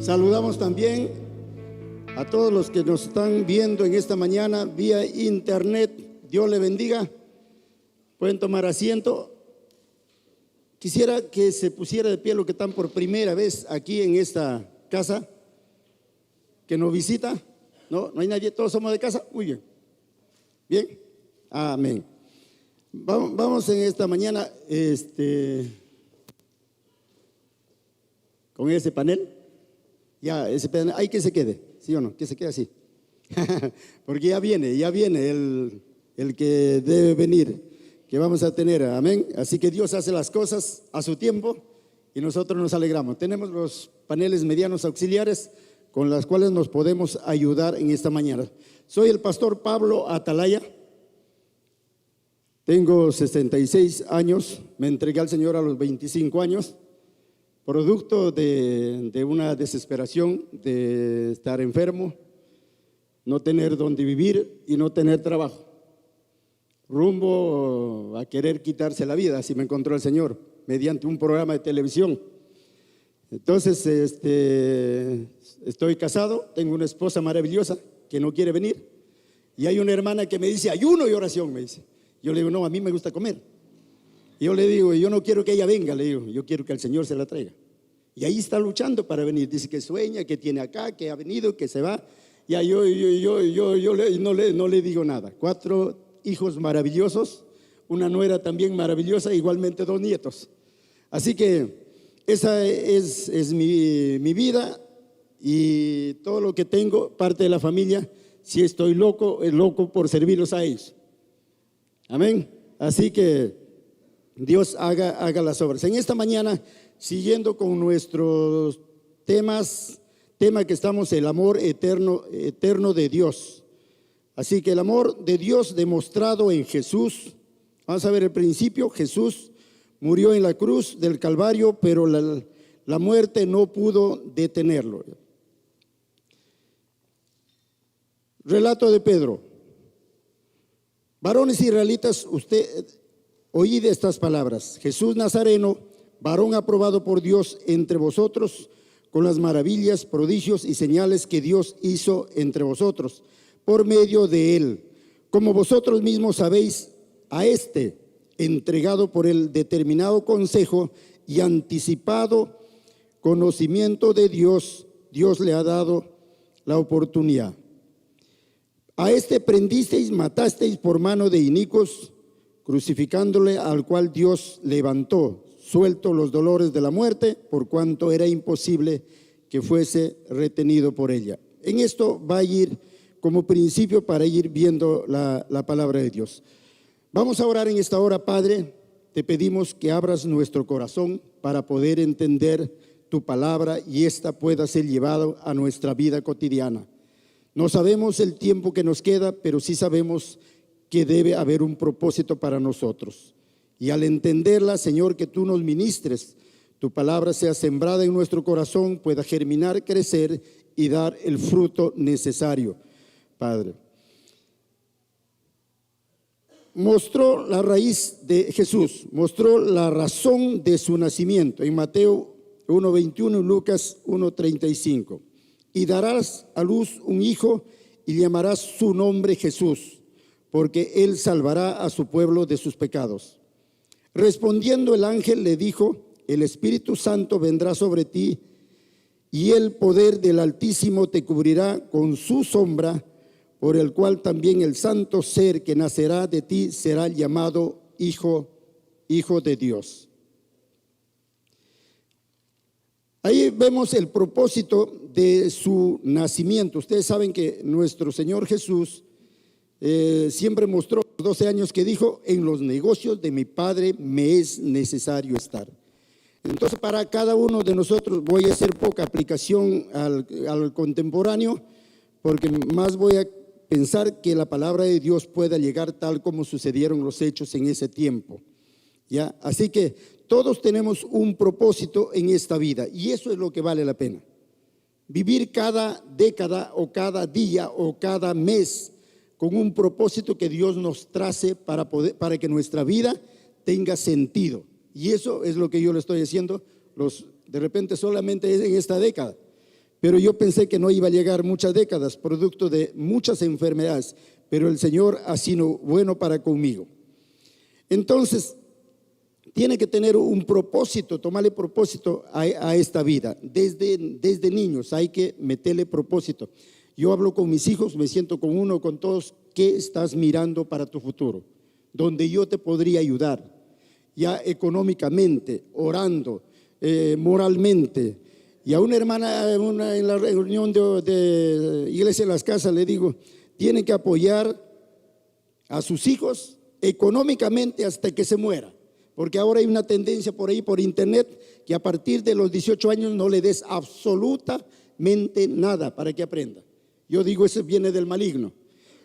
Saludamos también a todos los que nos están viendo en esta mañana vía internet. Dios le bendiga. Pueden tomar asiento. Quisiera que se pusiera de pie los que están por primera vez aquí en esta casa, que nos visita. No hay nadie, todos somos de casa. Muy bien. Bien. Amén. Vamos en esta mañana con ese panel. Ya, ese panel, hay que se quede, ¿sí o no? Que se quede así. Porque ya viene el que debe venir, que vamos a tener, amén. Así que Dios hace las cosas a su tiempo y nosotros nos alegramos. Tenemos los paneles medianos auxiliares con los cuales nos podemos ayudar en esta mañana. Soy el pastor Pablo Atalaya. Tengo 66 años, me entregué al Señor a los 25 años, producto de una desesperación de estar enfermo, no tener dónde vivir y no tener trabajo, rumbo a querer quitarse la vida. Así me encontró el Señor, mediante un programa de televisión. Entonces, estoy casado, tengo una esposa maravillosa que no quiere venir, y hay una hermana que me dice ayuno y oración, me dice. Yo le digo, no, a mí me gusta comer. Y yo le digo, yo no quiero que ella venga, le digo, yo quiero que el Señor se la traiga. Y ahí está luchando para venir. Dice que sueña, que tiene acá, que ha venido, que se va. Ya yo no le digo nada. 4 hijos maravillosos, una nuera también maravillosa, igualmente 2 nietos. Así que esa es mi vida y todo lo que tengo, parte de la familia. Si estoy loco, es loco por servirlos a ellos. Amén. Así que Dios haga las obras. En esta mañana, siguiendo con nuestros tema que estamos, el amor eterno de Dios. Así que el amor de Dios demostrado en Jesús. Vamos a ver el principio. Jesús murió en la cruz del Calvario, pero la muerte no pudo detenerlo. Relato de Pedro. Varones israelitas, usted oíd estas palabras. Jesús Nazareno, varón aprobado por Dios entre vosotros, con las maravillas, prodigios y señales que Dios hizo entre vosotros, por medio de él. Como vosotros mismos sabéis, a este, entregado por el determinado consejo y anticipado conocimiento de Dios, Dios le ha dado la oportunidad. A este prendisteis, matasteis por mano de inicuos, crucificándole, al cual Dios levantó, suelto los dolores de la muerte, por cuanto era imposible que fuese retenido por ella. En esto va a ir como principio para ir viendo la palabra de Dios. Vamos a orar en esta hora. Padre, te pedimos que abras nuestro corazón para poder entender tu palabra y esta pueda ser llevada a nuestra vida cotidiana. No sabemos el tiempo que nos queda, pero sí sabemos que debe haber un propósito para nosotros. Y al entenderla, Señor, que tú nos ministres, tu palabra sea sembrada en nuestro corazón, pueda germinar, crecer y dar el fruto necesario, Padre. Mostró la raíz de Jesús, mostró la razón de su nacimiento en Mateo 1:21 y Lucas 1:35. Y darás a luz un hijo y llamarás su nombre Jesús, porque él salvará a su pueblo de sus pecados. Respondiendo el ángel le dijo, el Espíritu Santo vendrá sobre ti y el poder del Altísimo te cubrirá con su sombra, por el cual también el santo ser que nacerá de ti será llamado Hijo de Dios. Ahí vemos el propósito de su nacimiento. Ustedes saben que nuestro Señor Jesús siempre mostró 12 años que dijo, en los negocios de mi Padre me es necesario estar. Entonces, para cada uno de nosotros voy a hacer poca aplicación al contemporáneo, porque más voy a pensar que la palabra de Dios pueda llegar tal como sucedieron los hechos en ese tiempo. ¿Ya? Así que todos tenemos un propósito en esta vida y eso es lo que vale la pena. Vivir cada década o cada día o cada mes con un propósito que Dios nos trace para que nuestra vida tenga sentido. Y eso es lo que yo le estoy haciendo. De repente solamente es en esta década, pero yo pensé que no iba a llegar muchas décadas, producto de muchas enfermedades, pero el Señor ha sido bueno para conmigo. Entonces, tiene que tener un propósito, tomarle propósito a esta vida. Desde niños hay que meterle propósito. Yo hablo con mis hijos, me siento con uno, con todos. ¿Qué estás mirando para tu futuro? Donde yo te podría ayudar, ya económicamente, orando, moralmente. Y a una hermana en la reunión de Iglesia en las Casas le digo, tiene que apoyar a sus hijos económicamente hasta que se muera. Porque ahora hay una tendencia por ahí, por internet, que a partir de los 18 años no le des absolutamente nada para que aprenda. Yo digo, eso viene del maligno.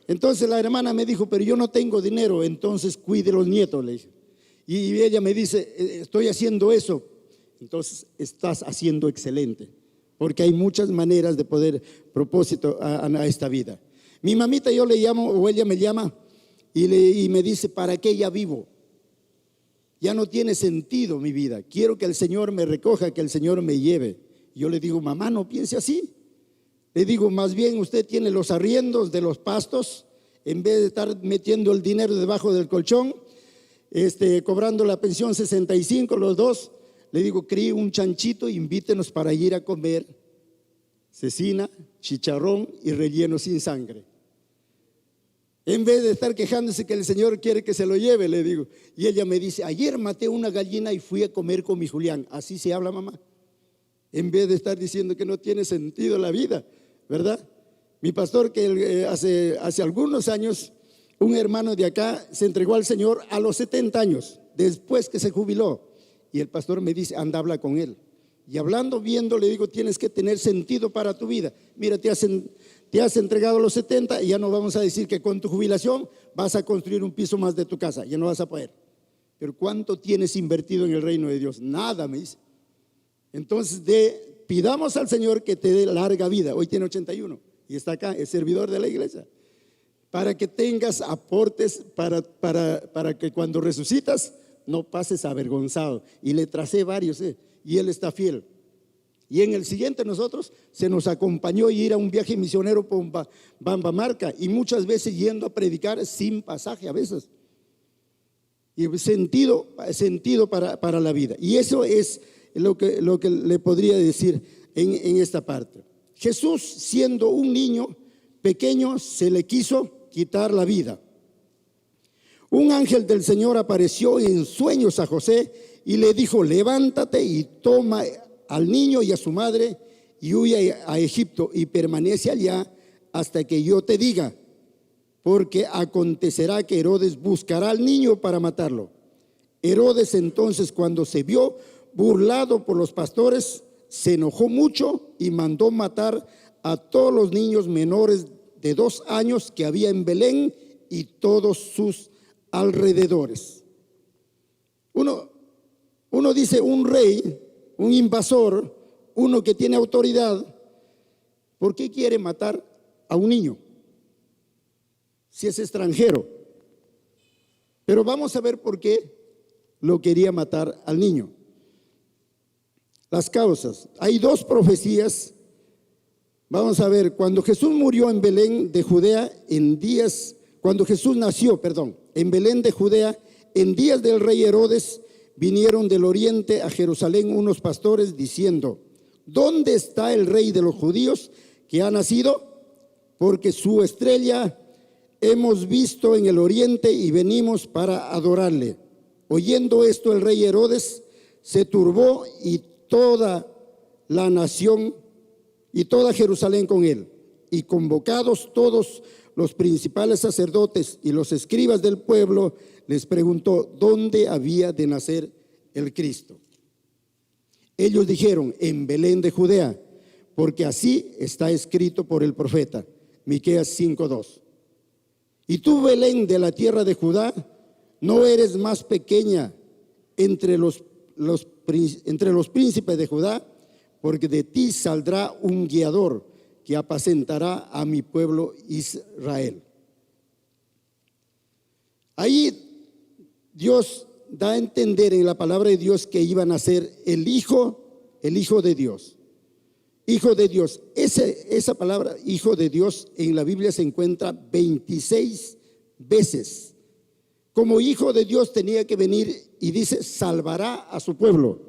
Entonces la hermana me dijo, pero yo no tengo dinero, entonces cuide los nietos, le dije. Y ella me dice, estoy haciendo eso. Entonces estás haciendo excelente, porque hay muchas maneras de poder propósito a esta vida. Mi mamita yo le llamo, o ella me llama, y me dice, ¿para qué ya vivo? Ya no tiene sentido mi vida. Quiero que el Señor me recoja, que el Señor me lleve. Yo le digo, mamá, no piense así. Le digo, más bien usted tiene los arriendos de los pastos, en vez de estar metiendo el dinero debajo del colchón, cobrando la pensión 65, los dos. Le digo, críe un chanchito, invítenos para ir a comer cecina, chicharrón y relleno sin sangre. En vez de estar quejándose que el Señor quiere que se lo lleve, le digo. Y ella me dice, ayer maté una gallina y fui a comer con mi Julián. Así se habla, mamá. En vez de estar diciendo que no tiene sentido la vida, ¿verdad? Mi pastor, que hace algunos años, un hermano de acá se entregó al Señor a los 70 años, después que se jubiló. Y el pastor me dice, anda, habla con él. Y hablando, viendo, le digo, tienes que tener sentido para tu vida. Mira, te has entregado a los 70 y ya no vamos a decir que con tu jubilación vas a construir un piso más de tu casa, ya no vas a poder. Pero ¿cuánto tienes invertido en el reino de Dios? Nada, me dice. Entonces pidamos al Señor que te dé larga vida. Hoy tiene 81 y está acá, es servidor de la iglesia. Para que tengas aportes para que cuando resucitas no pases avergonzado. Y le tracé varios, y él está fiel. Y en el siguiente nosotros se nos acompañó ir a un viaje misionero por Bambamarca, y muchas veces yendo a predicar sin pasaje a veces. Y sentido para la vida. Y eso es lo que le podría decir en esta parte. Jesús, siendo un niño pequeño, se le quiso quitar la vida. Un ángel del Señor apareció en sueños a José y le dijo, levántate y toma al niño y a su madre y huye a Egipto y permanece allá hasta que yo te diga, porque acontecerá que Herodes buscará al niño para matarlo. Herodes entonces, cuando se vio burlado por los pastores, se enojó mucho y mandó matar a todos los niños menores de 2 años que había en Belén y todos sus alrededores. Uno dice, un rey, un invasor, uno que tiene autoridad, ¿por qué quiere matar a un niño si es extranjero? Pero vamos a ver por qué lo quería matar al niño. Las causas. Hay 2 profecías. Vamos a ver, cuando Jesús murió en Belén de Judea, cuando Jesús nació, en Belén de Judea, en días del rey Herodes, vinieron del oriente a Jerusalén unos pastores diciendo, ¿dónde está el rey de los judíos que ha nacido? Porque su estrella hemos visto en el oriente y venimos para adorarle. Oyendo esto, el rey Herodes se turbó y toda la nación y toda Jerusalén con él. Y convocados todos los principales sacerdotes y los escribas del pueblo, les preguntó dónde había de nacer el Cristo. Ellos dijeron, en Belén de Judea, porque así está escrito por el profeta, Miqueas 5:2. Y tú, Belén, de la tierra de Judá, no eres más pequeña entre los príncipes de Judá, porque de ti saldrá un guiador que apacentará a mi pueblo Israel. Ahí Dios da a entender en la palabra de Dios que iban a ser el hijo de Dios. hijo de Dios. Esa palabra, hijo de Dios, en la Biblia se encuentra 26 veces. Como hijo de Dios tenía que venir y dice, salvará a su pueblo.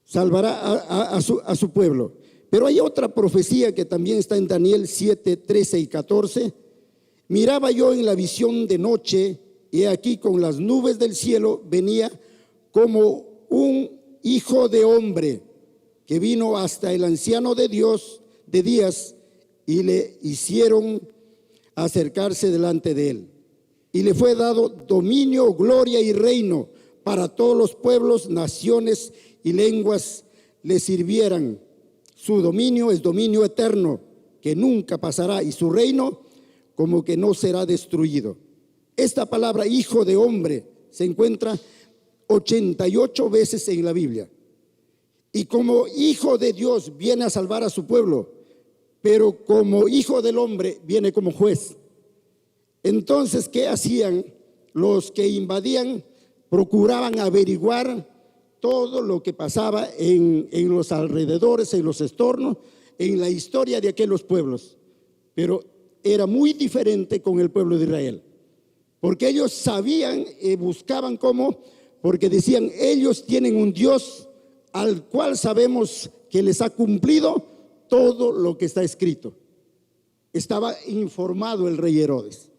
Salvará a su pueblo. Pero hay otra profecía que también está en Daniel 7, 13 y 14. Miraba yo en la visión de noche, y aquí con las nubes del cielo venía como un hijo de hombre, que vino hasta el anciano de Dios de días, y le hicieron acercarse delante de él. Y le fue dado dominio, gloria y reino para todos los pueblos, naciones y lenguas le sirvieran. Su dominio es dominio eterno, que nunca pasará, y su reino como que no será destruido. Esta palabra hijo de hombre se encuentra 88 veces en la Biblia. Y como hijo de Dios viene a salvar a su pueblo, pero como hijo del hombre viene como juez. Entonces, ¿qué hacían? Los que invadían procuraban averiguar todo lo que pasaba en los alrededores, en los entornos, en la historia de aquellos pueblos. Pero era muy diferente con el pueblo de Israel, porque ellos sabían y buscaban cómo, porque decían, ellos tienen un Dios al cual sabemos que les ha cumplido todo lo que está escrito. Estaba informado el rey Herodes,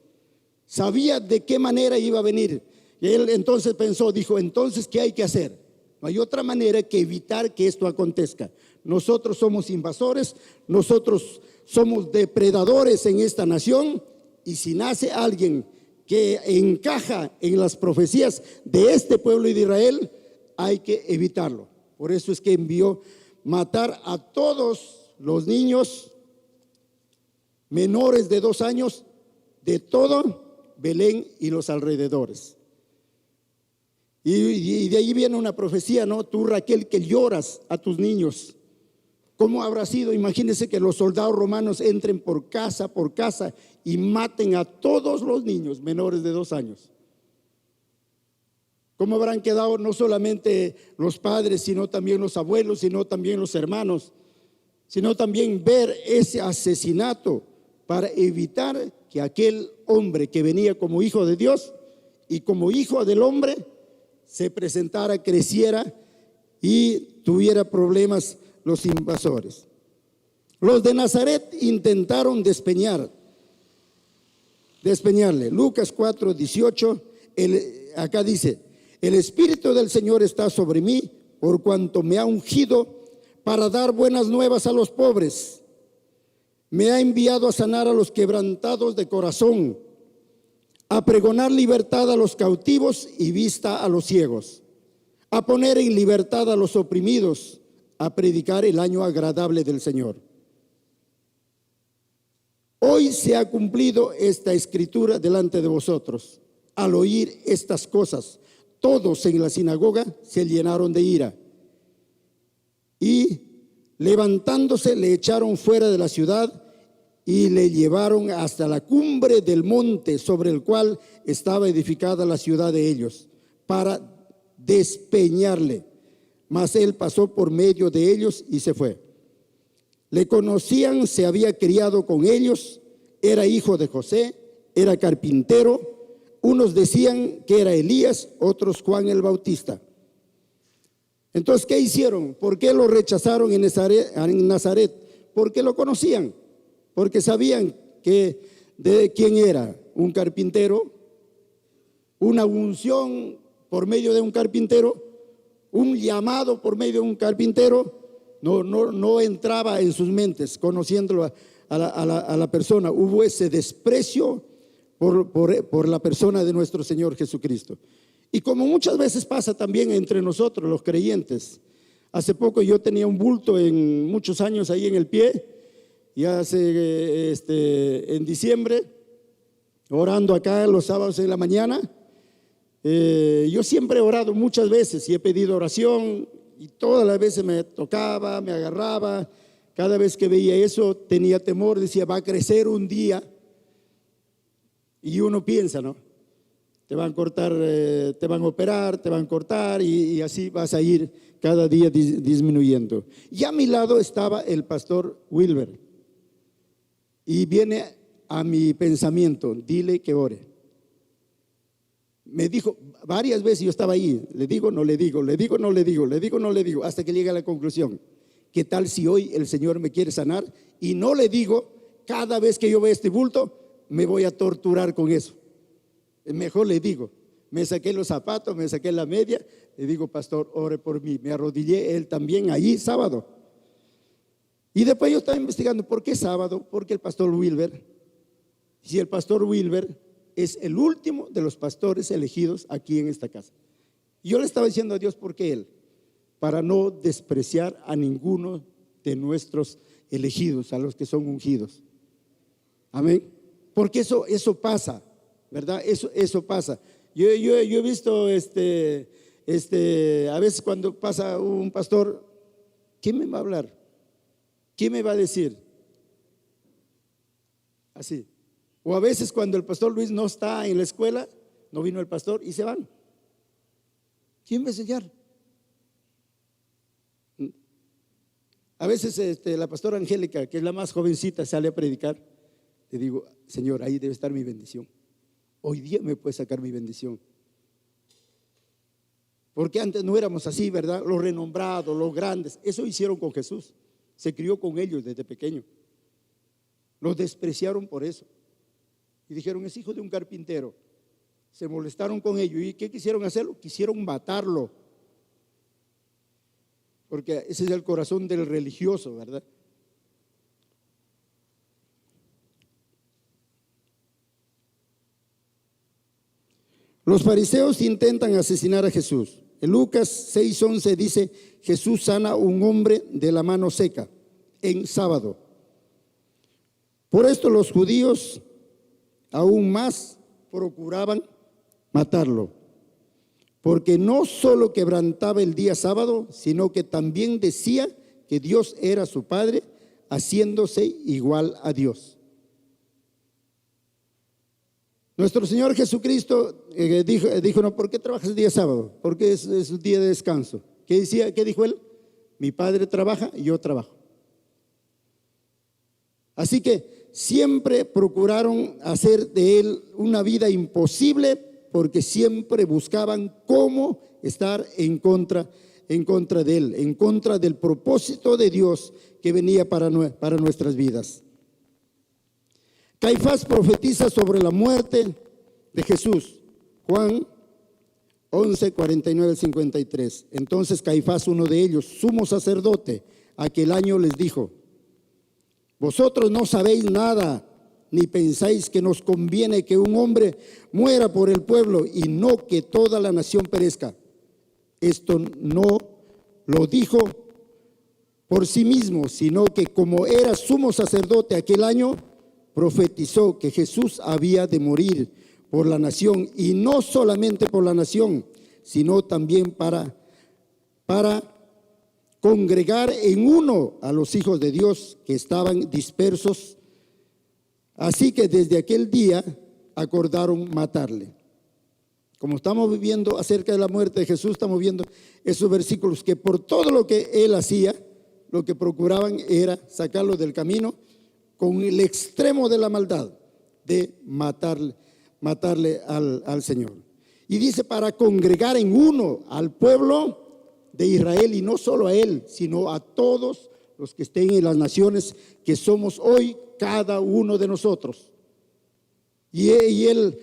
sabía de qué manera iba a venir. Y él entonces pensó, dijo, entonces, ¿qué hay que hacer? No hay otra manera que evitar que esto acontezca. Nosotros somos invasores, nosotros somos depredadores en esta nación, y si nace alguien que encaja en las profecías de este pueblo y de Israel, hay que evitarlo. Por eso es que envió matar a todos los niños menores de 2 años de todo Belén y los alrededores. Y de ahí viene una profecía, ¿no? Tú, Raquel, que lloras a tus niños, ¿cómo habrá sido? Imagínense que los soldados romanos entren por casa y maten a todos los niños menores de 2 años. ¿Cómo habrán quedado no solamente los padres, sino también los abuelos, sino también los hermanos, sino también ver ese asesinato para evitar que aquel hombre que venía como hijo de Dios y como hijo del hombre se presentara, creciera y tuviera problemas los invasores? Los de Nazaret intentaron despeñarle. Lucas 4, 18, acá dice, el Espíritu del Señor está sobre mí, por cuanto me ha ungido para dar buenas nuevas a los pobres. Me ha enviado a sanar a los quebrantados de corazón, a pregonar libertad a los cautivos y vista a los ciegos, a poner en libertad a los oprimidos, a predicar el año agradable del Señor. Hoy se ha cumplido esta escritura delante de vosotros. Al oír estas cosas, todos en la sinagoga se llenaron de ira y levantándose le echaron fuera de la ciudad y le llevaron hasta la cumbre del monte sobre el cual estaba edificada la ciudad de ellos, para despeñarle. Mas él pasó por medio de ellos y se fue. Le conocían, se había criado con ellos, era hijo de José, era carpintero. Unos decían que era Elías, otros Juan el Bautista. Entonces, ¿qué hicieron? ¿Por qué lo rechazaron en Nazaret? Porque lo conocían, porque sabían que de quién era, un carpintero, una unción por medio de un carpintero, un llamado por medio de un carpintero. No entraba en sus mentes, conociéndolo a la persona. Hubo ese desprecio por la persona de nuestro Señor Jesucristo. Y como muchas veces pasa también entre nosotros los creyentes. Hace poco yo tenía un bulto en muchos años ahí en el pie, y en diciembre, orando acá los sábados en la mañana, yo siempre he orado muchas veces y he pedido oración, y todas las veces me tocaba, me agarraba. Cada vez que veía eso tenía temor, decía, va a crecer un día. Y uno piensa, ¿no? te van a cortar, te van a operar, te van a cortar y así vas a ir cada día disminuyendo. Y a mi lado estaba el pastor Wilber y viene a mi pensamiento, dile que ore. Me dijo varias veces, yo estaba ahí, le digo, no le digo, le digo, no le digo, le digo, no le digo, hasta que llega a la conclusión. ¿Qué tal si hoy el Señor me quiere sanar y no le digo? Cada vez que yo veo este bulto me voy a torturar con eso. Mejor le digo. Me saqué los zapatos, me saqué la media, le digo, pastor, ore por mí. Me arrodillé, él también, allí sábado. Y después yo estaba investigando, ¿por qué sábado? Porque el pastor Wilber, si el pastor Wilber es el último de los pastores elegidos aquí en esta casa. Y yo le estaba diciendo a Dios, ¿por qué él? Para no despreciar a ninguno de nuestros elegidos, a los que son ungidos. Amén. Porque eso pasa, ¿verdad? Eso pasa. Yo he visto a veces cuando pasa un pastor, ¿quién me va a hablar? ¿Quién me va a decir? Así. O a veces cuando el pastor Luis no está en la escuela, no vino el pastor y se van. ¿Quién va a enseñar? A veces la pastora Angélica, que es la más jovencita, sale a predicar. Le digo, Señor, ahí debe estar mi bendición. Hoy día me puede sacar mi bendición. Porque antes no éramos así, ¿verdad? Los renombrados, los grandes. Eso hicieron con Jesús. Se crió con ellos desde pequeño. Los despreciaron por eso. Y dijeron, es hijo de un carpintero. Se molestaron con ellos. ¿Y qué quisieron hacerlo? Quisieron matarlo. Porque ese es el corazón del religioso, ¿verdad? Los fariseos intentan asesinar a Jesús. En Lucas 6:11 dice, Jesús sana a un hombre de la mano seca en sábado. Por esto los judíos aún más procuraban matarlo, porque no solo quebrantaba el día sábado, sino que también decía que Dios era su Padre, haciéndose igual a Dios. Nuestro Señor Jesucristo dijo, no, ¿por qué trabajas el día sábado? Porque es un día de descanso. ¿Qué decía? ¿Qué dijo él? Mi Padre trabaja y yo trabajo. Así que siempre procuraron hacer de él una vida imposible, porque siempre buscaban cómo estar en contra de él, en contra del propósito de Dios que venía para nuestras vidas. Caifás profetiza sobre la muerte de Jesús. Juan 11, 49 al 53. Entonces Caifás, uno de ellos, sumo sacerdote, aquel año les dijo: vosotros no sabéis nada, ni pensáis que nos conviene que un hombre muera por el pueblo y no que toda la nación perezca. Esto no lo dijo por sí mismo, sino que como era sumo sacerdote aquel año, profetizó que Jesús había de morir por la nación, y no solamente por la nación, sino también para congregar en uno a los hijos de Dios que estaban dispersos. Así que desde aquel día acordaron matarle. Como estamos viviendo acerca de la muerte de Jesús, estamos viendo esos versículos que por todo lo que él hacía, lo que procuraban era sacarlo del camino con el extremo de la maldad de matarle al Señor. Y dice, para congregar en uno al pueblo de Israel, y no solo a él, sino a todos los que estén en las naciones, que somos hoy cada uno de nosotros. Y él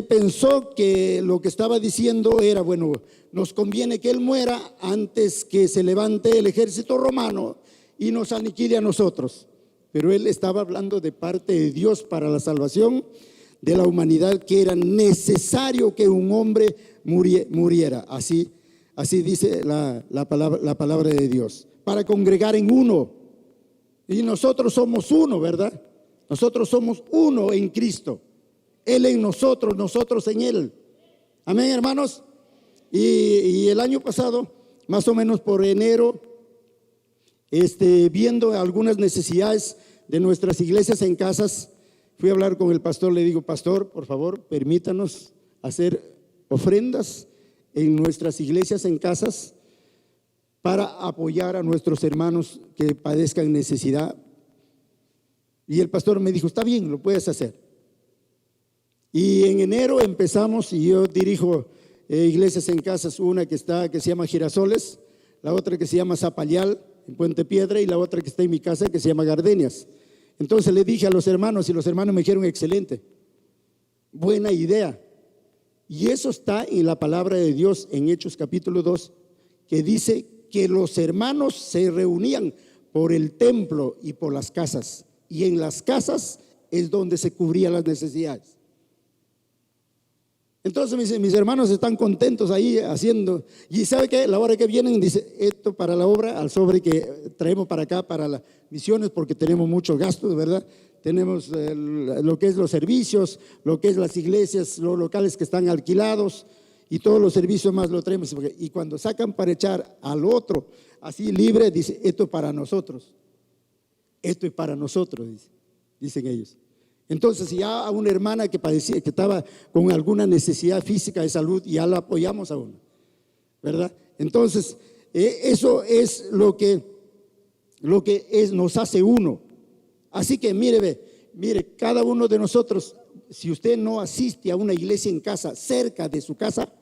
pensó que lo que estaba diciendo era, bueno, nos conviene que él muera antes que se levante el ejército romano y nos aniquile a nosotros. Pero él estaba hablando de parte de Dios para la salvación de la humanidad, que era necesario que un hombre muriera. Así dice la palabra de Dios, para congregar en uno. Y nosotros somos uno, ¿verdad? Nosotros somos uno en Cristo. Él en nosotros, nosotros en Él. Amén, hermanos. Y el año pasado, más o menos por enero, viendo algunas necesidades de nuestras iglesias en casas, fui a hablar con el pastor. Le digo: pastor, por favor, permítanos hacer ofrendas en nuestras iglesias, en casas, para apoyar a nuestros hermanos que padezcan necesidad. Y el pastor me dijo, está bien, lo puedes hacer. Y en enero empezamos, y yo dirijo iglesias en casas, una que se llama Girasoles, la otra que se llama Zapallar, en Puente Piedra, y la otra que está en mi casa que se llama Gardenias. Entonces le dije a los hermanos, y los hermanos me dijeron, excelente, buena idea. Y eso está en la palabra de Dios en Hechos capítulo 2, que dice que los hermanos se reunían por el templo y por las casas, y en las casas es donde se cubrían las necesidades. Entonces mis hermanos están contentos ahí haciendo, y ¿sabe qué? La hora que vienen dice, esto para la obra, al sobre que traemos para acá, para las misiones, porque tenemos muchos gastos, ¿verdad? Tenemos lo que es los servicios, lo que es las iglesias, los locales que están alquilados, y todos los servicios más lo traemos. Y cuando sacan para echar al otro, así libre, dice, esto para nosotros, esto es para nosotros, dicen ellos. Entonces, si ya a una hermana que padecía, que estaba con alguna necesidad física de salud, ya la apoyamos a una, ¿verdad? Entonces, eso es lo que nos hace uno. Así que mire, cada uno de nosotros, si usted no asiste a una iglesia en casa, cerca de su casa,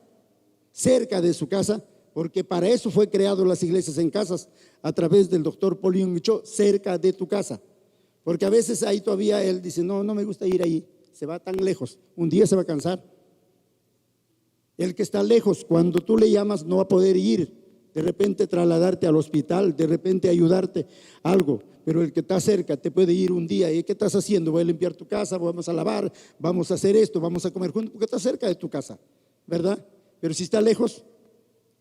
porque para eso fue creado las iglesias en casas, a través del doctor Paulinho Michó, cerca de tu casa. Porque a veces ahí todavía él dice, no me gusta ir ahí, se va tan lejos, un día se va a cansar. El que está lejos, cuando tú le llamas, no va a poder ir, de repente trasladarte al hospital, de repente ayudarte algo, pero el que está cerca te puede ir un día. ¿Y qué estás haciendo? Voy a limpiar tu casa, vamos a lavar, vamos a hacer esto, vamos a comer juntos, porque está cerca de tu casa, ¿verdad? Pero si está lejos,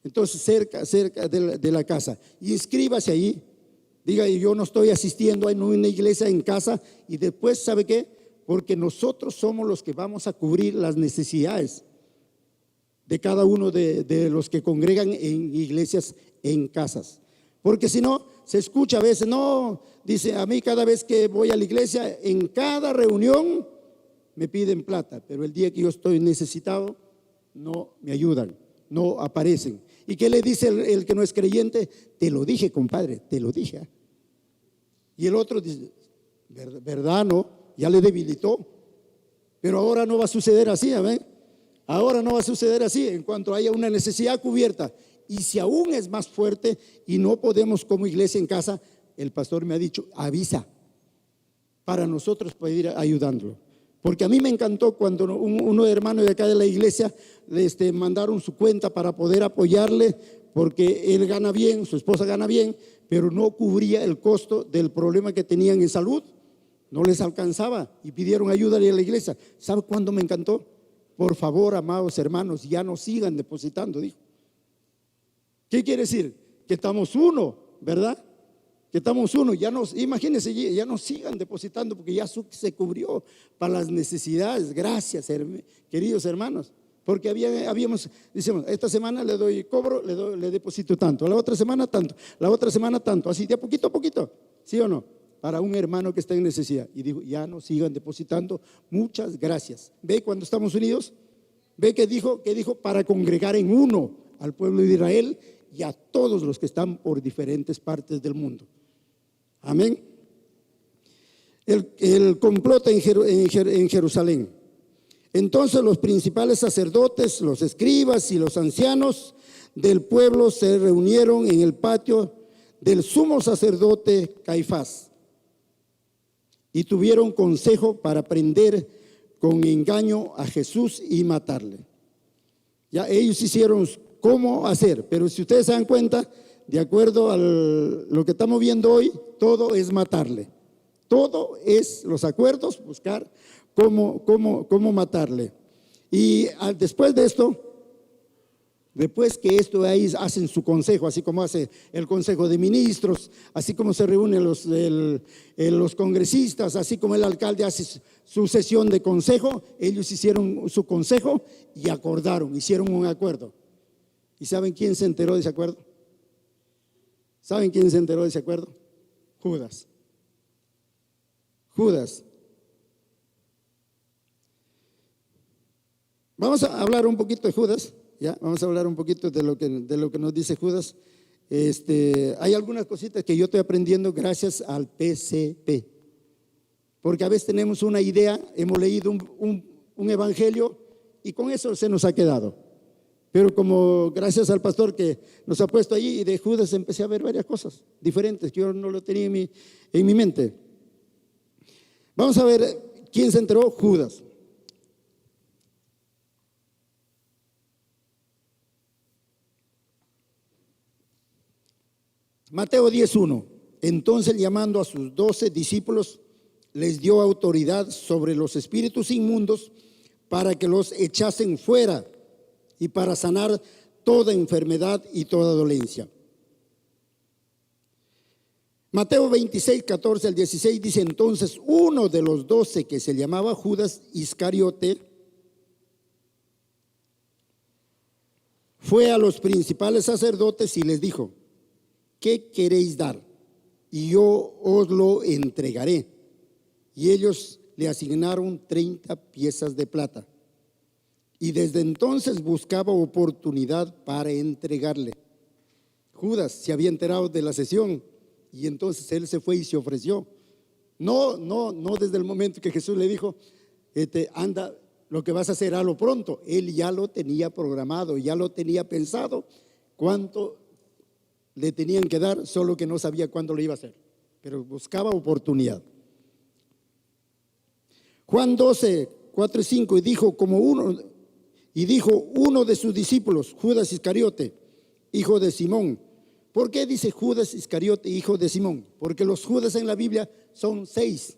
entonces cerca de la casa, y inscríbase ahí. Diga, yo no estoy asistiendo a una iglesia en casa, y después, ¿sabe qué? Porque nosotros somos los que vamos a cubrir las necesidades de cada uno de los que congregan en iglesias en casas. Porque si no, se escucha a veces, no, dice, a mí cada vez que voy a la iglesia, en cada reunión me piden plata, pero el día que yo estoy necesitado, no me ayudan, no aparecen. ¿Y qué le dice el que no es creyente? Te lo dije, compadre, te lo dije. Y el otro dice, ¿verdad? No, ya le debilitó. Pero ahora no va a suceder así, ¿ven? Ahora no va a suceder así. En cuanto haya una necesidad cubierta, y si aún es más fuerte y no podemos como iglesia en casa, el pastor me ha dicho, avisa para nosotros poder ir ayudándolo. Porque a mí me encantó cuando uno de hermanos de acá de la iglesia mandaron su cuenta para poder apoyarle, porque él gana bien, su esposa gana bien, pero no cubría el costo del problema que tenían en salud, no les alcanzaba, y pidieron ayuda a la iglesia. ¿Sabe cuándo me encantó? Por favor, amados hermanos, ya no sigan depositando, dijo. ¿Qué quiere decir? Que estamos uno, ¿verdad? Que estamos uno, imagínense, ya no sigan depositando, porque ya se cubrió para las necesidades. Gracias, queridos hermanos, porque decimos, esta semana le doy cobro, le deposito tanto, la otra semana tanto, la otra semana tanto, así de poquito a poquito, ¿sí o no? Para un hermano que está en necesidad. Y dijo, ya no sigan depositando, muchas gracias. ¿Ve cuando estamos unidos? ¿Ve que dijo para congregar en uno al pueblo de Israel y a todos los que están por diferentes partes del mundo? Amén. El complot en Jerusalén. Entonces los principales sacerdotes, los escribas y los ancianos del pueblo se reunieron en el patio del sumo sacerdote Caifás y tuvieron consejo para prender con engaño a Jesús y matarle. Ya ellos hicieron cómo hacer, pero si ustedes se dan cuenta, de acuerdo a lo que estamos viendo hoy, todo es matarle. Todo es los acuerdos, buscar cómo matarle. Y después de esto, después que esto ahí hacen su consejo, así como hace el consejo de ministros, así como se reúnen los congresistas, así como el alcalde hace su sesión de consejo, ellos hicieron su consejo y acordaron, hicieron un acuerdo. ¿Y saben quién se enteró de ese acuerdo? ¿Saben quién se enteró de ese acuerdo? Judas. Vamos a hablar un poquito de Judas, ¿ya? Vamos a hablar un poquito de lo que nos dice Judas. Hay algunas cositas que yo estoy aprendiendo gracias al PCP, porque a veces tenemos una idea, hemos leído un evangelio y con eso se nos ha quedado. Pero como gracias al pastor que nos ha puesto allí, y de Judas empecé a ver varias cosas diferentes que yo no lo tenía en mi mente. Vamos a ver quién se enteró. Judas. Mateo 10:1. Entonces, llamando a sus 12 discípulos, les dio autoridad sobre los espíritus inmundos para que los echasen fuera y para sanar toda enfermedad y toda dolencia. Mateo 26:14-16 dice: entonces uno de los 12, que se llamaba Judas Iscariote, fue a los principales sacerdotes y les dijo: ¿qué queréis dar? Y yo os lo entregaré. Y ellos le asignaron 30 piezas de plata. Y desde entonces buscaba oportunidad para entregarle. Judas se había enterado de la sesión y entonces él se fue y se ofreció. No desde el momento que Jesús le dijo: anda, lo que vas a hacer, hazlo pronto. Él ya lo tenía programado, ya lo tenía pensado, cuánto le tenían que dar, solo que no sabía cuándo lo iba a hacer, pero buscaba oportunidad. Juan 12:4-5, y dijo uno de sus discípulos, Judas Iscariote, hijo de Simón. ¿Por qué dice Judas Iscariote, hijo de Simón? Porque los Judas en la Biblia son 6.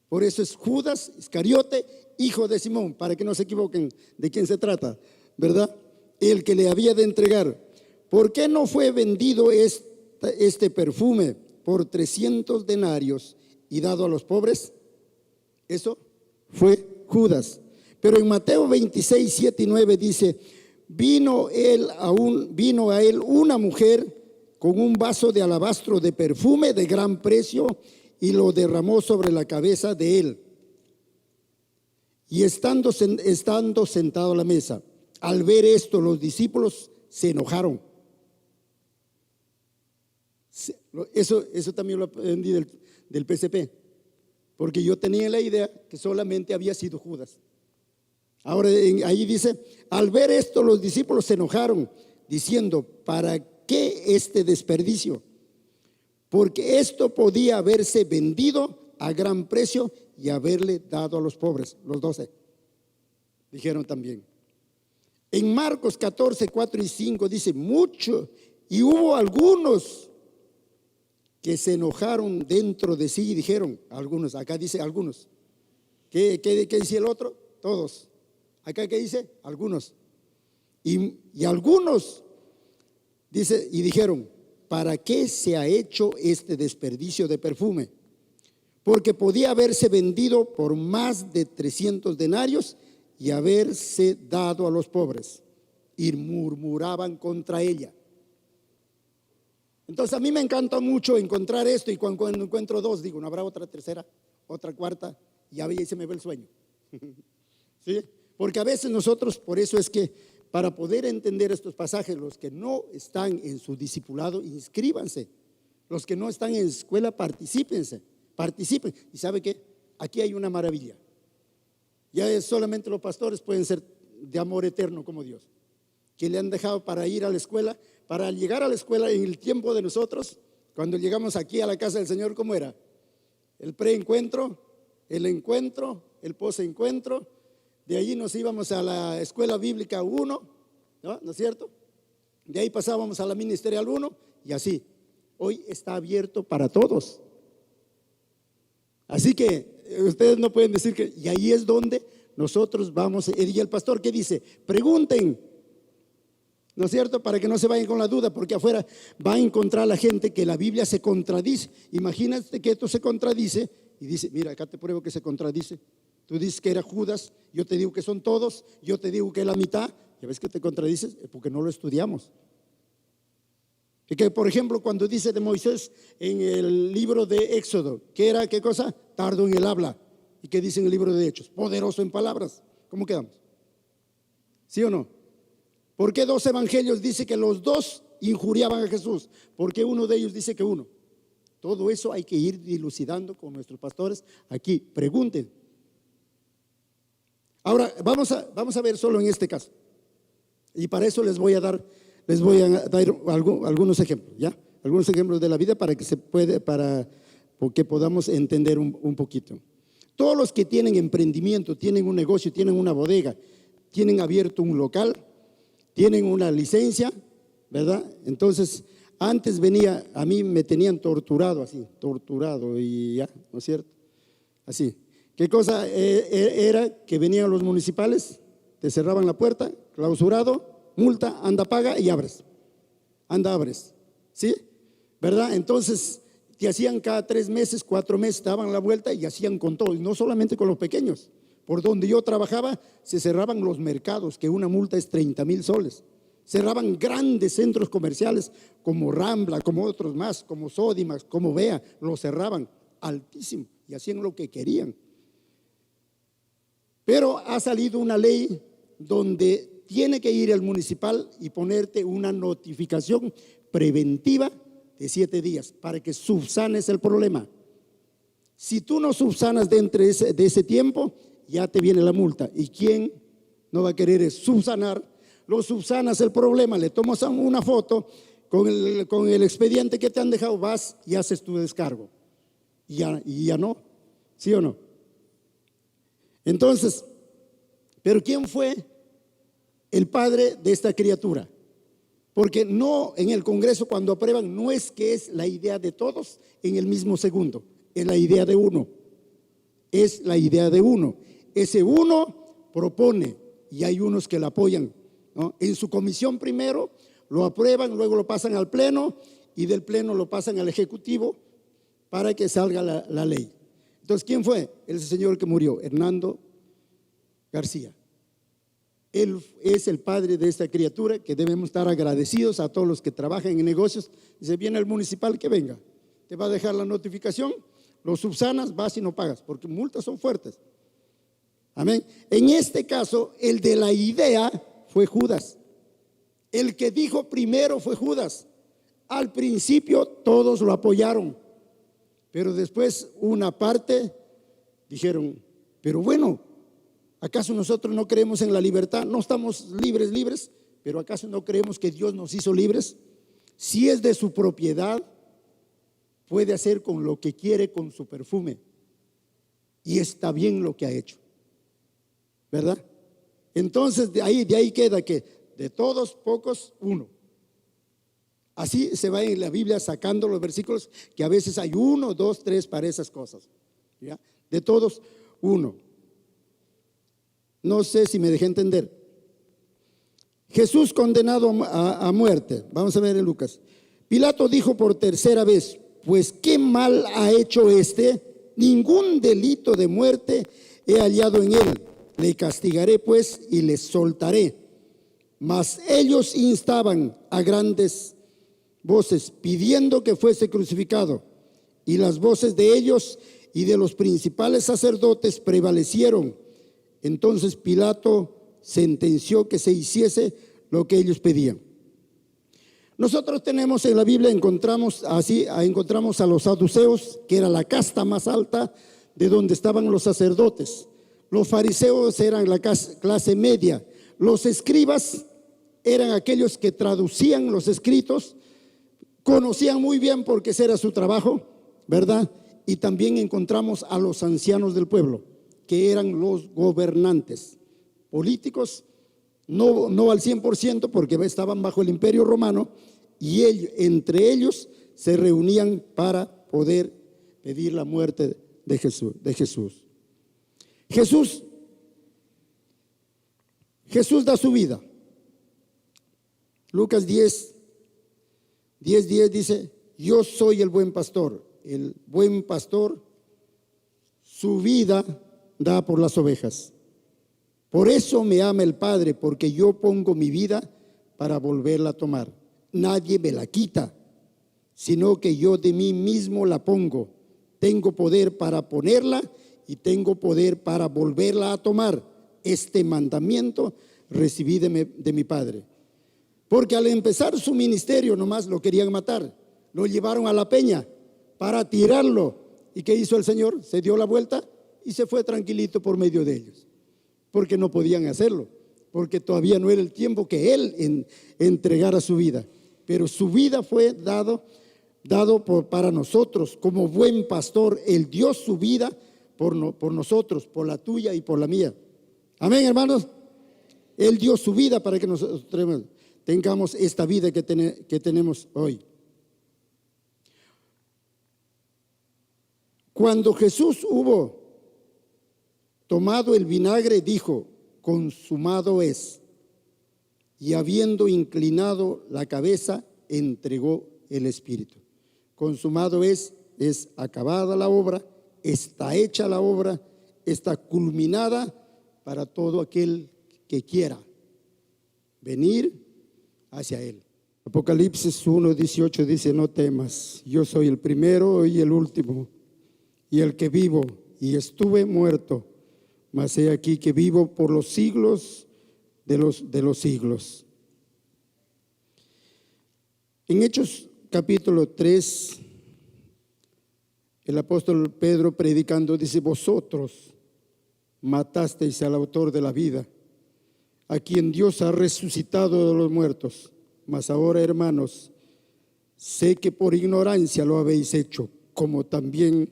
Por eso es Judas Iscariote, hijo de Simón, para que no se equivoquen de quién se trata, ¿verdad? El que le había de entregar. ¿Por qué no fue vendido este perfume por 300 denarios y dado a los pobres? Eso fue Judas. Pero en Mateo 26:7-9 dice: vino a él una mujer con un vaso de alabastro de perfume de gran precio y lo derramó sobre la cabeza de él. Y estando sentado a la mesa, al ver esto, los discípulos se enojaron. Eso también lo aprendí del PCP, porque yo tenía la idea que solamente había sido Judas. Ahora ahí dice: al ver esto, los discípulos se enojaron, diciendo: ¿para qué este desperdicio? Porque esto podía haberse vendido a gran precio y haberle dado a los pobres. Los 12 dijeron también. En Marcos 14:4-5 dice: mucho, y hubo algunos que se enojaron dentro de sí y dijeron, algunos, acá dice algunos. ¿Qué dice el otro? Todos. Acá ¿qué dice? Algunos. Y algunos, dice, y dijeron: ¿para qué se ha hecho este desperdicio de perfume? Porque podía haberse vendido por más de 300 denarios y haberse dado a los pobres. Y murmuraban contra ella. Entonces a mí me encanta mucho encontrar esto, y cuando encuentro 2 digo: no habrá otra tercera, otra cuarta, y ahí se me ve el sueño. ¿Sí? Porque a veces nosotros, por eso es que para poder entender estos pasajes, los que no están en su discipulado, inscríbanse. Los que no están en escuela, participen. ¿Y sabe qué? Aquí hay una maravilla. Ya solamente los pastores pueden ser de amor eterno como Dios, que le han dejado para ir a la escuela, para llegar a la escuela en el tiempo de nosotros. Cuando llegamos aquí a la casa del Señor, ¿cómo era? El preencuentro, el encuentro, el posencuentro. De allí nos íbamos a la escuela bíblica 1, ¿no es cierto? De ahí pasábamos a la ministerial 1 y así. Hoy está abierto para todos. Así que ustedes no pueden decir que, y ahí es donde nosotros vamos. Y el pastor, ¿qué dice? Pregunten, ¿no es cierto? Para que no se vayan con la duda, porque afuera va a encontrar la gente que la Biblia se contradice. Imagínate que esto se contradice y dice: mira, acá te pruebo que se contradice. Tú dices que era Judas, yo te digo que son todos, yo te digo que es la mitad. ¿Ya ves que te contradices? Es porque no lo estudiamos. Y que, por ejemplo, cuando dice de Moisés en el libro de Éxodo, ¿qué era? ¿Qué cosa? Tardo en el habla. ¿Y qué dice en el libro de Hechos? Poderoso en palabras. ¿Cómo quedamos? ¿Sí o no? ¿Por qué dos evangelios dice que los dos injuriaban a Jesús? ¿Por qué uno de ellos dice que uno? Todo eso hay que ir dilucidando con nuestros pastores aquí. Pregunten. Ahora vamos a ver solo en este caso. Y para eso les voy a dar algunos ejemplos, ¿ya? Algunos ejemplos de la vida para que podamos entender un poquito. Todos los que tienen emprendimiento, tienen un negocio, tienen una bodega, tienen abierto un local, tienen una licencia, ¿verdad? Entonces, antes a mí me tenían torturado y ya, ¿no es cierto? Así. ¿Qué cosa era? Que venían los municipales, te cerraban la puerta, clausurado, multa, anda, paga y abres. Anda, abres. ¿Sí? ¿Verdad? Entonces, te hacían cada 3 meses, 4 meses, daban la vuelta y hacían con todo, y no solamente con los pequeños. Por donde yo trabajaba, se cerraban los mercados, que una multa es 30,000 soles. Cerraban grandes centros comerciales como Rambla, como otros más, como Sodimac, como Vea, los cerraban altísimo y hacían lo que querían. Pero ha salido una ley donde tiene que ir el municipal y ponerte una notificación preventiva de 7 días para que subsanes el problema. Si tú no subsanas dentro de ese tiempo, ya te viene la multa. ¿Y quién no va a querer subsanar? Lo subsanas el problema, le tomas una foto con el expediente que te han dejado, vas y haces tu descargo. Y ya no, ¿sí o no? Entonces, ¿pero quién fue el padre de esta criatura? Porque no en el Congreso cuando aprueban, no es que es la idea de todos en el mismo segundo, es la idea de uno. Es la idea de uno. Ese uno propone y hay unos que la apoyan, ¿no? En su comisión primero lo aprueban, luego lo pasan al pleno y del pleno lo pasan al ejecutivo para que salga la ley. Entonces, ¿quién fue? El señor que murió, Hernando García. Él es el padre de esta criatura que debemos estar agradecidos a todos los que trabajan en negocios. Dice, viene el municipal, que venga, te va a dejar la notificación, lo subsanas, vas y no pagas, porque multas son fuertes. Amén. En este caso, el de la idea fue Judas. El que dijo primero fue Judas. Al principio todos lo apoyaron, pero después una parte dijeron, pero bueno, ¿acaso nosotros no creemos en la libertad? No estamos libres, pero ¿acaso no creemos que Dios nos hizo libres? Si es de su propiedad, puede hacer con lo que quiere con su perfume. Y está bien lo que ha hecho, ¿verdad? Entonces de ahí queda que de todos pocos, uno. Así se va en la Biblia sacando los versículos, que a veces hay 1, 2, 3 para esas cosas, ¿ya? De todos, uno. No sé si me dejé entender. Jesús condenado a muerte. Vamos a ver en Lucas. Pilato dijo por tercera vez, pues qué mal ha hecho este, ningún delito de muerte he hallado en él. Le castigaré pues y le soltaré. Mas ellos instaban a grandes voces pidiendo que fuese crucificado, y las voces de ellos y de los principales sacerdotes prevalecieron. Entonces Pilato sentenció que se hiciese lo que ellos pedían. Nosotros tenemos en la Biblia, encontramos a los saduceos, que era la casta más alta de donde estaban los sacerdotes. Los fariseos eran la clase media. Los escribas eran aquellos que traducían los escritos, conocían muy bien porque ese era su trabajo, ¿verdad? Y también encontramos a los ancianos del pueblo, que eran los gobernantes políticos, no al 100% porque estaban bajo el imperio romano, y entre ellos se reunían para poder pedir la muerte de Jesús. Jesús da su vida. Lucas 10 dice, yo soy el buen pastor. El buen pastor su vida da por las ovejas. Por eso me ama el Padre, porque yo pongo mi vida para volverla a tomar. Nadie me la quita, sino que yo de mí mismo la pongo. Tengo poder para ponerla y tengo poder para volverla a tomar. Este mandamiento recibí de mi Padre. Porque al empezar su ministerio nomás lo querían matar, lo llevaron a la peña para tirarlo. ¿Y qué hizo el Señor? Se dio la vuelta y se fue tranquilito por medio de ellos, porque no podían hacerlo, porque todavía no era el tiempo que Él entregara su vida. Pero su vida fue dado para nosotros. Como buen pastor, Él dio su vida por nosotros, por la tuya y por la mía. Amén, hermanos. Él dio su vida para que nosotros tengamos esta vida que tenemos hoy. Cuando Jesús hubo tomado el vinagre, dijo: consumado es. Y habiendo inclinado la cabeza, entregó el Espíritu. Consumado es acabada la obra, está hecha la obra, está culminada para todo aquel que quiera venir hacia Él. Apocalipsis 1:18 dice: no temas, yo soy el primero y el último, y el que vivo, y estuve muerto, mas he aquí que vivo por los siglos de los siglos. En Hechos capítulo 3, el apóstol Pedro predicando dice: vosotros matasteis al autor de la vida, a quien Dios ha resucitado de los muertos. Mas ahora, hermanos, sé que por ignorancia lo habéis hecho, como también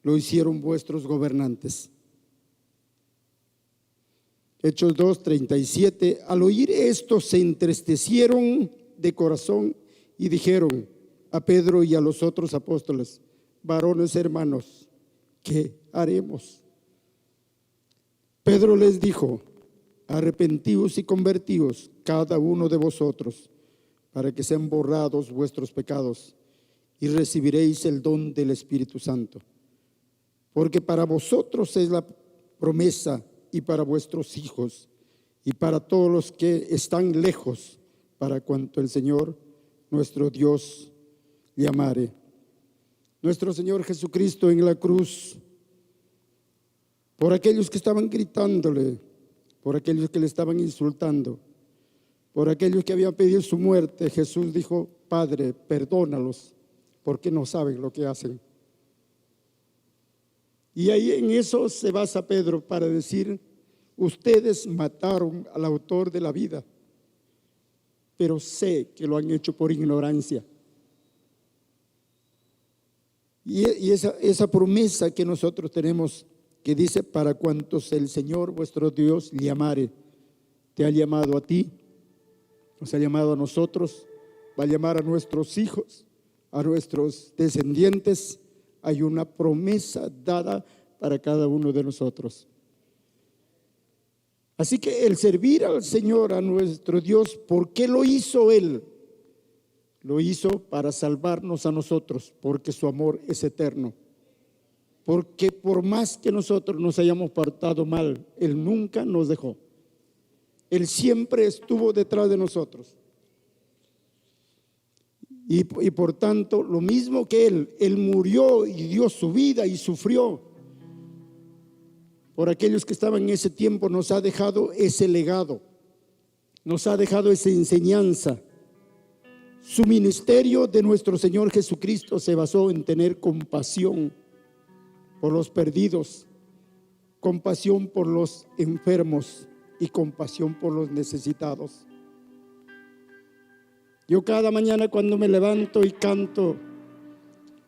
lo hicieron vuestros gobernantes. Hechos 2:37. Al oír esto se entristecieron de corazón y dijeron a Pedro y a los otros apóstoles: varones hermanos, ¿qué haremos? Pedro les dijo: arrepentíos y convertíos cada uno de vosotros, para que sean borrados vuestros pecados, y recibiréis el don del Espíritu Santo. Porque para vosotros es la promesa, y para vuestros hijos, y para todos los que están lejos, para cuanto el Señor nuestro Dios llamare. Nuestro Señor Jesucristo en la cruz, por aquellos que estaban gritándole, por aquellos que le estaban insultando, por aquellos que habían pedido su muerte, Jesús dijo: Padre, perdónalos, porque no saben lo que hacen. Y ahí en eso se basa Pedro para decir: ustedes mataron al autor de la vida, pero sé que lo han hecho por ignorancia. Y esa promesa que nosotros tenemos, que dice: para cuantos el Señor vuestro Dios llamare, te ha llamado a ti, nos ha llamado a nosotros, va a llamar a nuestros hijos, a nuestros descendientes. Hay una promesa dada para cada uno de nosotros. Así que el servir al Señor, a nuestro Dios, ¿por qué lo hizo Él? Lo hizo para salvarnos a nosotros, porque su amor es eterno. Porque por más que nosotros nos hayamos portado mal, Él nunca nos dejó. Él siempre estuvo detrás de nosotros. Y por tanto, lo mismo que Él murió y dio su vida y sufrió por aquellos que estaban en ese tiempo, nos ha dejado ese legado, nos ha dejado esa enseñanza. Su ministerio de nuestro Señor Jesucristo se basó en tener compasión por los perdidos, compasión por los enfermos y compasión por los necesitados. Yo cada mañana cuando me levanto y canto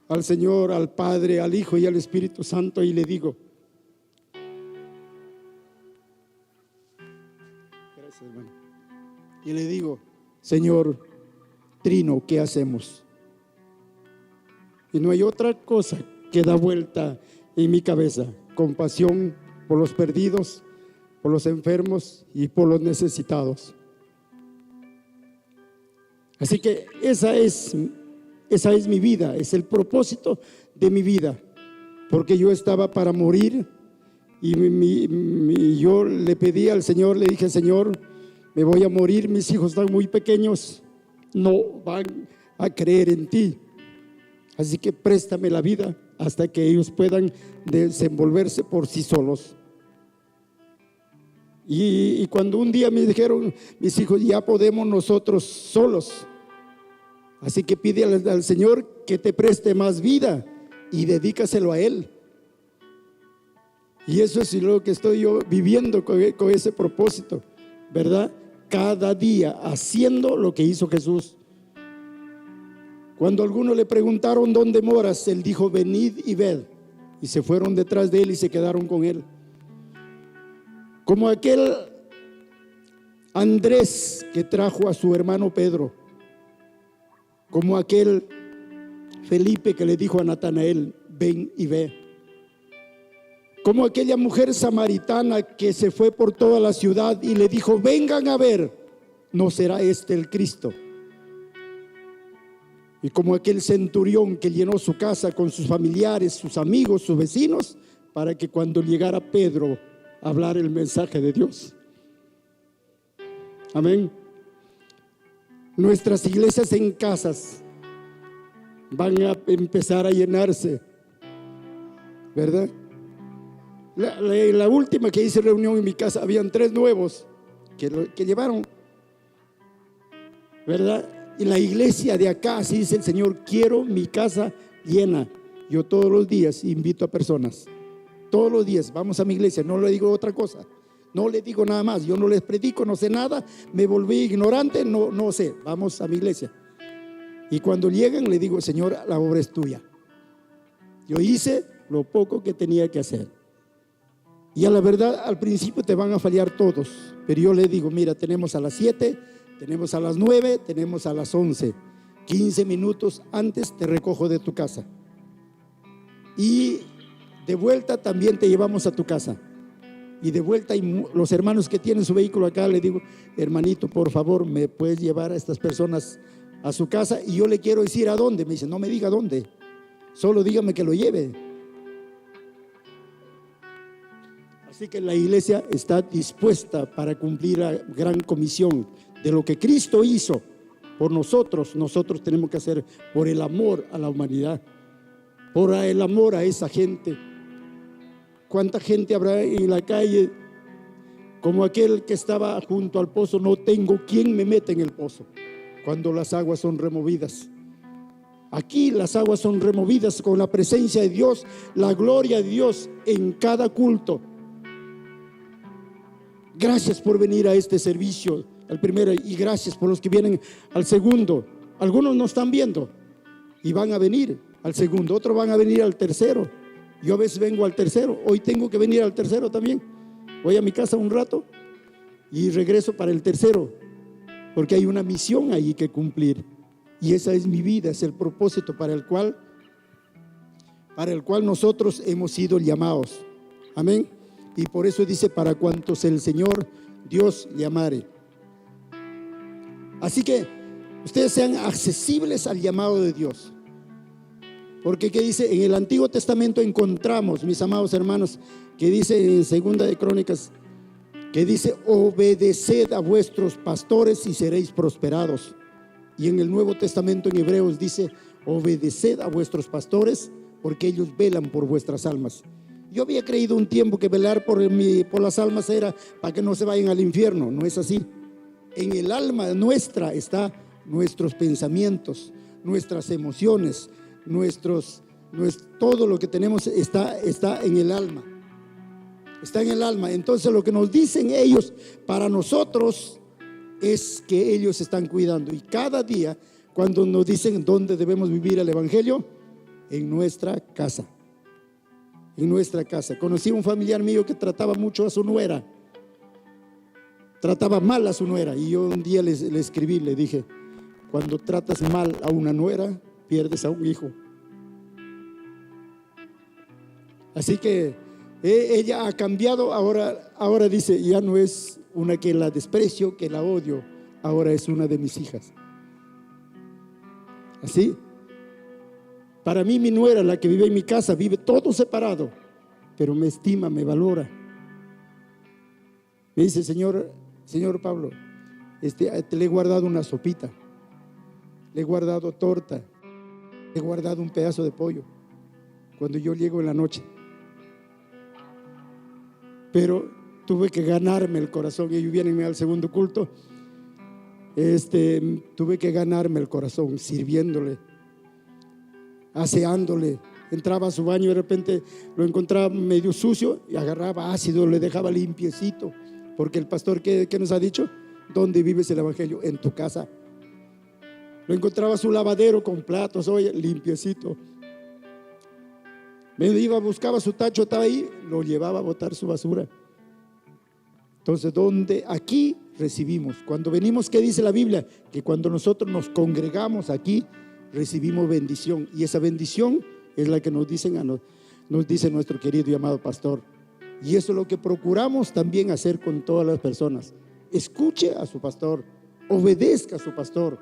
al Señor, al Padre, al Hijo y al Espíritu Santo, y le digo: gracias, hermano. Y le digo: Señor Trino, ¿qué hacemos? Y no hay otra cosa que da vuelta en mi cabeza: compasión por los perdidos, por los enfermos y por los necesitados. Así que esa es mi vida, es el propósito de mi vida, porque yo estaba para morir y yo le pedí al Señor, le dije: Señor, me voy a morir, mis hijos están muy pequeños, no van a creer en ti, así que préstame la vida hasta que ellos puedan desenvolverse por sí solos. Y cuando un día me dijeron mis hijos, ya podemos nosotros solos, así que pide al Señor que te preste más vida y dedícaselo a Él. Y eso es lo que estoy yo viviendo con ese propósito, ¿verdad? Cada día haciendo lo que hizo Jesús. Cuando algunos le preguntaron dónde moras, Él dijo, venid y ved. Y se fueron detrás de Él y se quedaron con Él. Como aquel Andrés que trajo a su hermano Pedro, como aquel Felipe que le dijo a Natanael, ven y ve, como aquella mujer samaritana que se fue por toda la ciudad y le dijo, vengan a ver, ¿no será este el Cristo? Y como aquel centurión que llenó su casa con sus familiares, sus amigos, sus vecinos, para que cuando llegara Pedro a hablar el mensaje de Dios. Amén. Nuestras iglesias en casas van a empezar a llenarse, ¿verdad? La última que hice reunión en mi casa, habían 3 nuevos que llevaron, ¿verdad? Y la iglesia de acá, así dice el Señor, quiero mi casa llena. Yo todos los días invito a personas, todos los días, vamos a mi iglesia, no le digo otra cosa, no le digo nada más, yo no les predico, no sé nada, me volví ignorante, no sé, vamos a mi iglesia. Y cuando llegan le digo, Señor, la obra es tuya. Yo hice lo poco que tenía que hacer. Y a la verdad, al principio te van a fallar todos, pero yo le digo, mira, tenemos a las 7, tenemos a las 9, tenemos a las 11, 15 minutos antes te recojo de tu casa. Y de vuelta también te llevamos a tu casa. Y de vuelta, y los hermanos que tienen su vehículo acá, le digo, hermanito, por favor, ¿me puedes llevar a estas personas a su casa? Y yo le quiero decir a dónde. Me dice, no me diga dónde, solo dígame que lo lleve. Así que la iglesia está dispuesta para cumplir la gran comisión de lo que Cristo hizo por nosotros. Nosotros tenemos que hacer por el amor a la humanidad, por el amor a esa gente. ¿Cuánta gente habrá en la calle como aquel que estaba junto al pozo? No tengo quien me meta en el pozo, cuando las aguas son removidas. Aquí las aguas son removidas con la presencia de Dios, la gloria de Dios en cada culto. Gracias por venir a este servicio, al primero, y gracias por los que vienen al segundo. Algunos no están viendo y van a venir al segundo, otros van a venir al tercero. Yo a veces vengo al tercero, hoy tengo que venir al tercero también. Voy a mi casa un rato y regreso para el tercero, porque hay una misión ahí que cumplir. Y esa es mi vida, es el propósito para el cual nosotros hemos sido llamados. Amén. Y por eso dice, para cuantos el Señor Dios llamare. Así que ustedes sean accesibles al llamado de Dios. Porque ¿qué dice? En el Antiguo Testamento encontramos, mis amados hermanos, que dice en Segunda de Crónicas, que dice, obedeced a vuestros pastores y seréis prosperados. Y en el Nuevo Testamento en Hebreos dice, obedeced a vuestros pastores porque ellos velan por vuestras almas. Yo había creído un tiempo que velar por las almas era para que no se vayan al infierno. No es así. En el alma nuestra está nuestros pensamientos, nuestras emociones, todo lo que tenemos está en el alma. Está en el alma. Entonces lo que nos dicen ellos para nosotros es que ellos están cuidando. Y cada día cuando nos dicen dónde debemos vivir el evangelio, en nuestra casa. En nuestra casa. Conocí a un familiar mío que trataba mucho a su nuera, trataba mal a su nuera, y yo un día le escribí, le dije, cuando tratas mal a una nuera, pierdes a un hijo. Así que ella ha cambiado. Ahora dice, ya no es una que la desprecio, que la odio, ahora es una de mis hijas. Así. Para mí mi nuera, la que vive en mi casa, vive todo separado, pero me estima, me valora. Me dice, señor Pablo, le he guardado una sopita, le he guardado torta, le he guardado un pedazo de pollo cuando yo llego en la noche. Pero tuve que ganarme el corazón. Ellos vienen al segundo culto. Tuve que ganarme el corazón sirviéndole, aseándole. Entraba a su baño y de repente lo encontraba medio sucio y agarraba ácido, le dejaba limpiecito. Porque el pastor, ¿qué nos ha dicho? ¿Dónde vives el evangelio? En tu casa. Lo encontraba su lavadero con platos, oye, limpiecito. Me iba, buscaba su tacho, estaba ahí, lo llevaba a botar su basura. Entonces, ¿dónde? Aquí recibimos. Cuando venimos, ¿qué dice la Biblia? Que cuando nosotros nos congregamos aquí, recibimos bendición. Y esa bendición es la que nos dice nuestro querido y amado pastor. Y eso es lo que procuramos también hacer con todas las personas. Escuche a su pastor, obedezca a su pastor,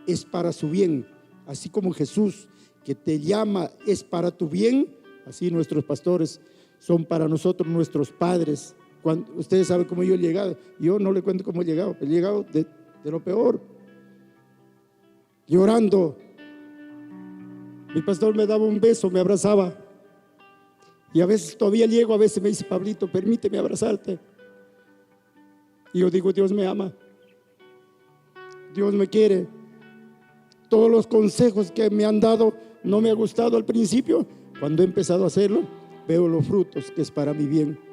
es para su bien. Así como Jesús que te llama es para tu bien, así nuestros pastores son para nosotros nuestros padres. Ustedes saben cómo yo he llegado. Yo no le cuento cómo he llegado de lo peor, llorando. Mi pastor me daba un beso, me abrazaba. Y a veces todavía llego, a veces me dice: Pablito, permíteme abrazarte. Y yo digo: Dios me ama, Dios me quiere. Todos los consejos que me han dado no me ha gustado al principio. Cuando he empezado a hacerlo, veo los frutos, que es para mi bien.